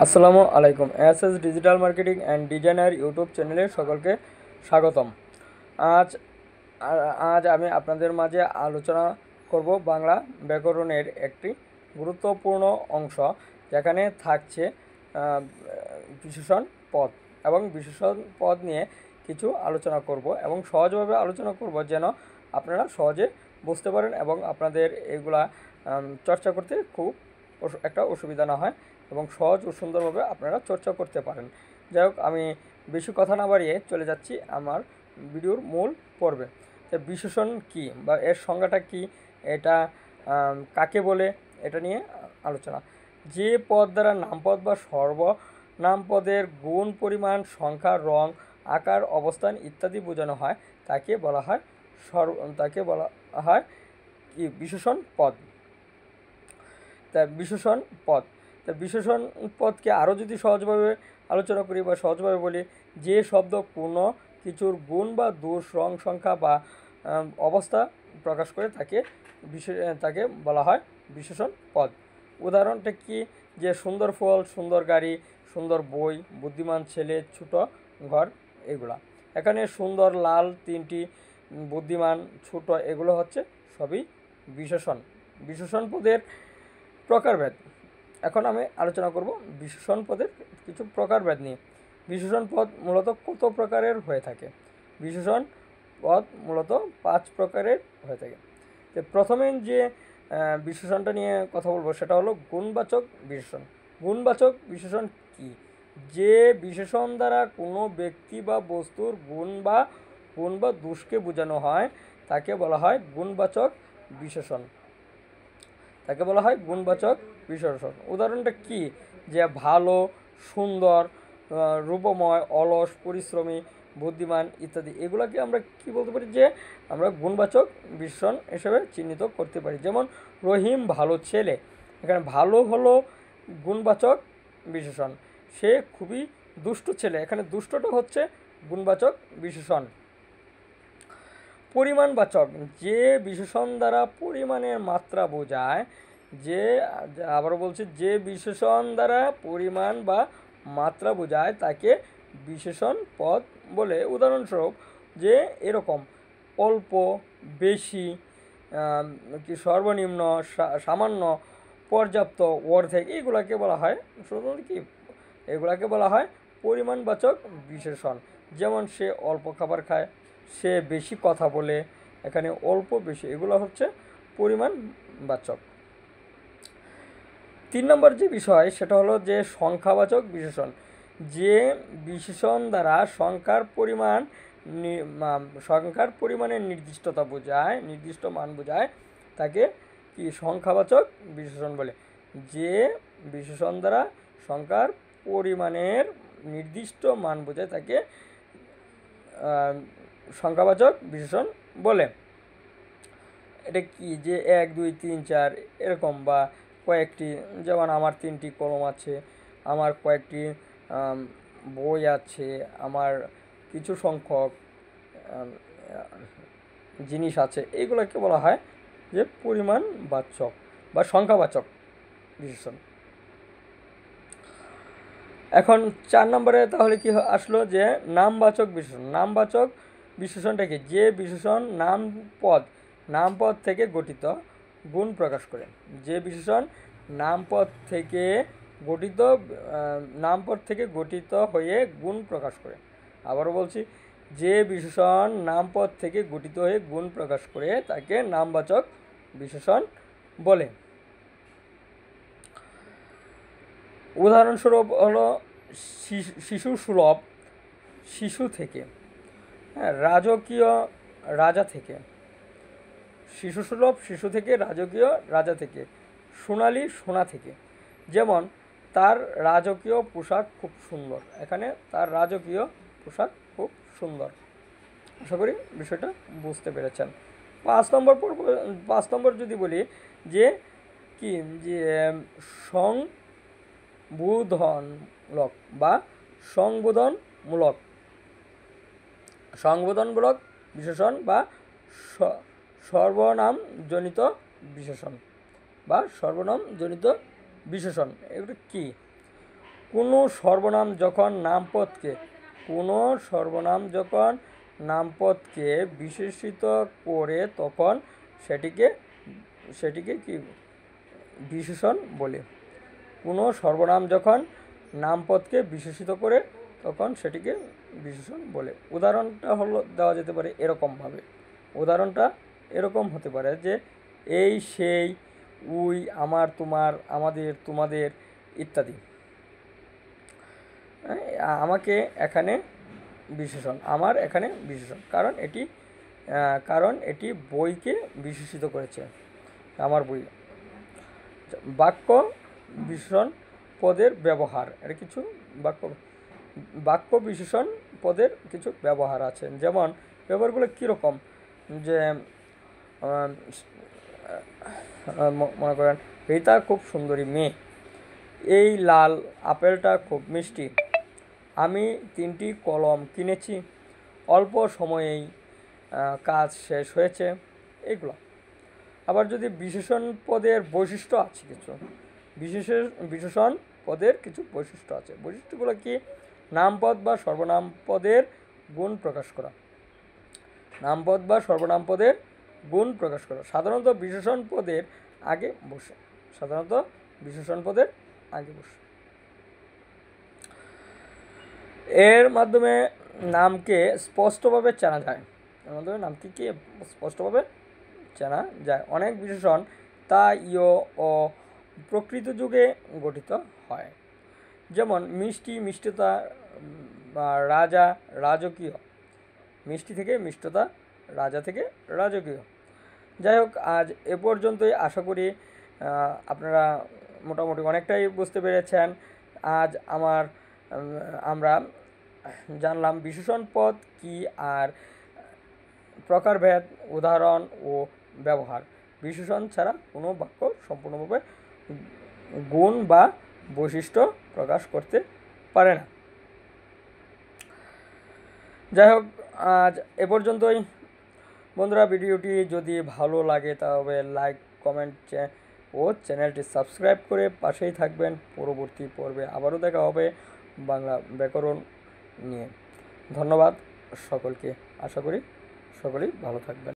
আসসালামু আলাইকুম। SS digital marketing and designer YouTube চ্যানেলে সকলকে স্বাগতম। আজ আজ আমি আপনাদের মাঝে আলোচনা করব বাংলা ব্যাকরণের একটি গুরুত্বপূর্ণ অংশ, যেখানে থাকছে বিশেষণ পদ এবং বিশেষণ পদ নিয়ে কিছু আলোচনা করব এবং সহজভাবে আলোচনা করব, যেন আপনারা সহজে বুঝতে পারেন এবং আপনাদের এগুলা চর্চা করতে খুব একটা অসুবিধা না হয় এবং সহজ ও সুন্দরভাবে আপনারা চর্চা করতে পারেন। যাই হোক, আমি বেশি কথা না বাড়িয়ে চলে যাচ্ছি আমার ভিডিওর মূল পর্বে। তো বিশেষণ কি বা এর সংজ্ঞাটা কি, এটা কাকে বলে, এটা নিয়ে আলোচনা। যে পদ দ্বারা নামপদ বা সর্বনাম পদের গুণ, পরিমাণ, সংখ্যা, রং, আকার, অবস্থান ইত্যাদি বোঝানো হয় তাকে বলা হয় কি বিশেষণ পদ। তা বিশেষণ পদ তা বিশেষণ পদকে আরও যদি সহজভাবে আলোচনা করি বা সহজভাবে বলি, যে শব্দ কোনো কিছুর গুণ বা দোষ, রং, সংখ্যা বা অবস্থা প্রকাশ করে তাকে বলা হয় বিশেষণ পদ। উদাহরণটা কি, যে সুন্দর ফল, সুন্দর গাড়ি, সুন্দর বই, বুদ্ধিমান ছেলে, ছোট ঘর, এগুলা। এখানে সুন্দর, লাল তিনটি, বুদ্ধিমান, ছোট, এগুলো হচ্ছে সবই বিশেষণ। বিশেষণ পদের প্রকারভেদ। এখন আমি আলোচনা করব বিশেষণ পদের কিছু প্রকারভেদ নিয়ে। বিশেষণ পদ মূলত কত প্রকারের হয়ে থাকে? বিশেষণ পদ মূলত 5 প্রকারের হয়ে থাকে। তো প্রথমে যে বিশেষণটা নিয়ে কথা বলবো সেটা হলো গুণবাচক বিশেষণ। গুণবাচক বিশেষণ কি? যে বিশেষণ দ্বারা কোনো ব্যক্তি বা বস্তুর গুণ বা দোষকে বোঝানো হয় তাকে বলা হয় গুণবাচক বিশেষণ। উদাহরণটা কি, যে ভালো, সুন্দর, রূপময়, অলস, পরিশ্রমী, বুদ্ধিমান ইত্যাদি, এগুলোকে আমরা কি বলতে পারি, যে আমরা গুণবাচক বিশেষণ হিসেবে চিহ্নিত করতে পারি। যেমন রহিম ভালো ছেলে, এখানে ভালো হলো গুণবাচক বিশেষণ। সে খুবই দুষ্ট ছেলে, এখানে দুষ্টটা হচ্ছে গুণবাচক বিশেষণ। পরিমাণবাচক, যে বিশেষণ দ্বারা পরিমাণের মাত্রা বোঝায়, আবারও বলছি, যে বিশেষণ দ্বারা পরিমাণ বা মাত্রা বোঝায় তাকে বিশেষণ পদ বলে। উদাহরণস্বরূপ, যে এরকম অল্প, বেশি, কি সর্বনিম্ন, সামান্য, পর্যাপ্ত, অর্ধেক, এগুলাকে বলা হয় পরিমাণবাচক বিশেষণ। যেমন সে অল্প খাবার খায়, সে বেশি কথা বলে, এখানে অল্প, বেশি, এগুলো হচ্ছে পরিমাণবাচক। 3 নম্বর যে বিষয় সেটা হলো যে সংখ্যাবাচক বিশেষণ। যে বিশেষণ দ্বারা সংখ্যার পরিমাণের নির্দিষ্ট মান বোঝায় তাকে কি সংখ্যাবাচক বিশেষণ বলে। যে বিশেষণ দ্বারা সংখ্যার পরিমাণের নির্দিষ্ট মান বোঝায় তাকে সংখ্যাবাচক বিশেষণ বলে। এটা কি, যে 1, 2, 3, 4 এরকম, বা কয়েকটি, যেমন আমার 3টি কলম আছে, আমার কয়েকটি বই আছে, আমার কিছু সংখ্যক জিনিস আছে, এইগুলোকে বলা হয় যে পরিমাণবাচক বা সংখ্যাবাচক বিশেষণ। এখন 4 নম্বরে তাহলে কি আসলো, যে নামবাচক বিশেষণ। নামবাচক বিশেষণটা কি, যে বিশেষণ নামপদ থেকে গঠিত গুণ প্রকাশ করে। যে বিশেষণ নামপদ থেকে গঠিত হয়ে গুণ প্রকাশ করে। আবারও বলছি, যে বিশেষণ নামপদ থেকে গঠিত হয়ে গুণ প্রকাশ করে তাকে নামবাচক বিশেষণ বলে। উদাহরণস্বরূপ হলো শিশু সুলভ, শিশু থেকে। রাজকীয়, রাজা থেকে। শিশু সুলভ, শিশু থেকে। রাজকীয়, রাজা থেকে। সোনালি, সোনা থেকে। যেমন তার রাজকীয় পোশাক খুব সুন্দর, এখানে তার রাজকীয় পোশাক খুব সুন্দর। আশা করি বিষয়টা বুঝতে পেরেছেন। 5 নম্বর যদি বলি, যে কি, যে সংবোধনমূলক বা সংবোধনমূলক বিশেষণ বা সর্বনামজনিত বিশেষণ। এগুলো কি? কোনো সর্বনাম যখন নামপদকে বিশেষিত করে তখন সেটিকে কি বিশেষণ বলে। কোনো সর্বনাম যখন নামপদকে বিশেষিত করে তখন সেটিকে বিশেষণ বলে। উদাহরণটা দেওয়া যেতে পারে এরকমভাবে। উদাহরণটা এরকম হতে পারে যে এই, সেই, উই, আমার, তোমার, আমাদের, তোমাদের ইত্যাদি। আমাকে এখানে বিশেষণ, আমার এখানে বিশেষণ, কারণ এটি বইকে বিশেষিত করেছে, আমার বই। বাক্য বিশেষণ পদের ব্যবহার, এটা কিছু বাক্য বিশেষণ পদের কিছু ব্যবহার আছে। যেমন ব্যবহারগুলো কীরকম, যে মনে করেন রীতা খুব সুন্দরী মেয়ে, এই লাল আপেলটা খুব মিষ্টি, আমি 3টি কলম কিনেছি, অল্প সময়েই কাজ শেষ হয়েছে, এইগুলো। আবার যদি বিশেষণ পদের বৈশিষ্ট্য আছে, বিশেষণ পদের কিছু বৈশিষ্ট্য আছে। বৈশিষ্ট্যগুলো কি? নামপদ বা সর্বনাম পদের গুণ প্রকাশ করা। নামপদ বা সর্বনাম পদের গুণ প্রকাশ করা সাধারণত বিশেষণ পদের আগে বসে। এর মাধ্যমে নামকে স্পষ্টভাবে চেনা যায়। অনেক বিশেষণ স্থায়ী ও প্রকৃত যুগে গঠিত হয়। যেমন মিষ্টি, মিষ্টতা, রাজা, রাজকীয়। মিষ্টি থেকে মিষ্টতা, রাজা থেকে রাজকীয়। যাই হোক, আজ এ পর্যন্তই। আশা করি আপনারা মোটামুটি অনেকটাই বুঝতে পেরেছেন। আজ আমরা জানলাম বিশেষণ পদ কি আর প্রকারভেদ, উদাহরণ ও ব্যবহার। বিশেষণ ছাড়া কোনো বাক্য সম্পূর্ণভাবে গুণ বা বৈশিষ্ট্য প্রকাশ করতে পারে না। যাই হোক, আজ এ পর্যন্তই। বন্ধুরা, ভিডিওটি যদি ভালো লাগে তবে লাইক, কমেন্ট ও চ্যানেলটি সাবস্ক্রাইব করে পাশেই থাকবেন। পরবর্তী পর্বে আবারও দেখা হবে বাংলা ব্যাকরণ নিয়ে। ধন্যবাদ সকলকে। আশা করি সকলেই ভালো থাকবেন।